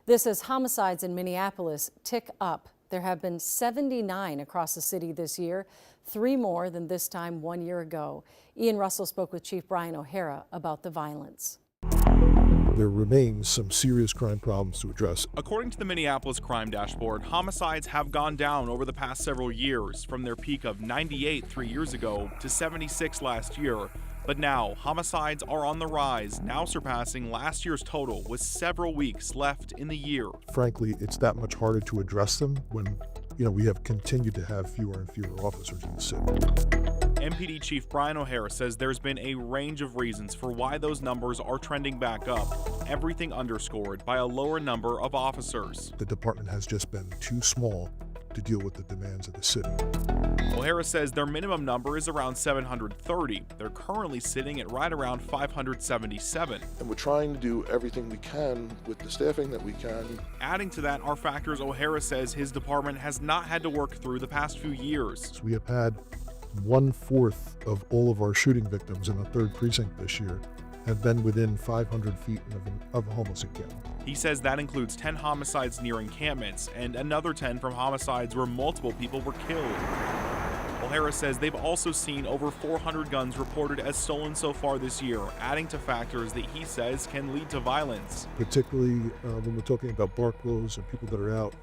This as homicides in Minneapolis tick up. There have been 79 across the city this year, 3 more than this time 1 year ago. Ian Russell spoke with Chief Brian O'Hara about the violence. There remains some serious crime problems to address. According to the Minneapolis Crime Dashboard, homicides have gone down over the past several years, from their peak of 98 3 years ago to 76 last year. But now, homicides are on the rise, now surpassing last year's total with several weeks left in the year. Frankly, it's that much harder to address them when, we have continued to have fewer and fewer officers in the city. MPD Chief Brian O'Hara says there's been a range of reasons for why those numbers are trending back up, everything underscored by a lower number of officers. The department has just been too small to deal with the demands of the city. O'Hara says their minimum number is around 730. They're currently sitting at right around 577. And we're trying to do everything we can with the staffing that we can. Adding to that are factors O'Hara says his department has not had to work through the past few years. So we have had 1/4 of all of our shooting victims in the 3rd precinct this year have been within 500 feet of a homeless encampment. He says that includes 10 homicides near encampments and another 10 from homicides where multiple people were killed. O'Hara says they've also seen over 400 guns reported as stolen so far this year, adding to factors that he says can lead to violence. Particularly when we're talking about bar closed and people that are out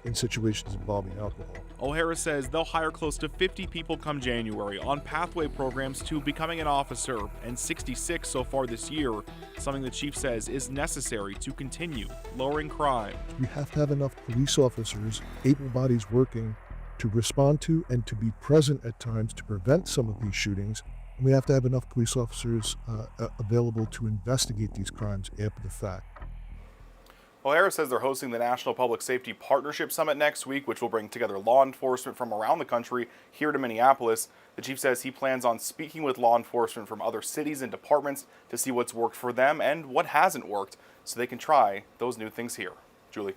in situations involving alcohol. O'Hara says they'll hire close to 50 people come January on pathway programs to becoming an officer, and 66 so far this year, something the chief says is necessary to continue lowering crime. We have to have enough police officers, able bodies working to respond to and to be present at times to prevent some of these shootings. And we have to have enough police officers available to investigate these crimes after the fact. O'Hara says they're hosting the National Public Safety Partnership Summit next week, which will bring together law enforcement from around the country here to Minneapolis. The chief says he plans on speaking with law enforcement from other cities and departments to see what's worked for them and what hasn't worked so they can try those new things here. Julie.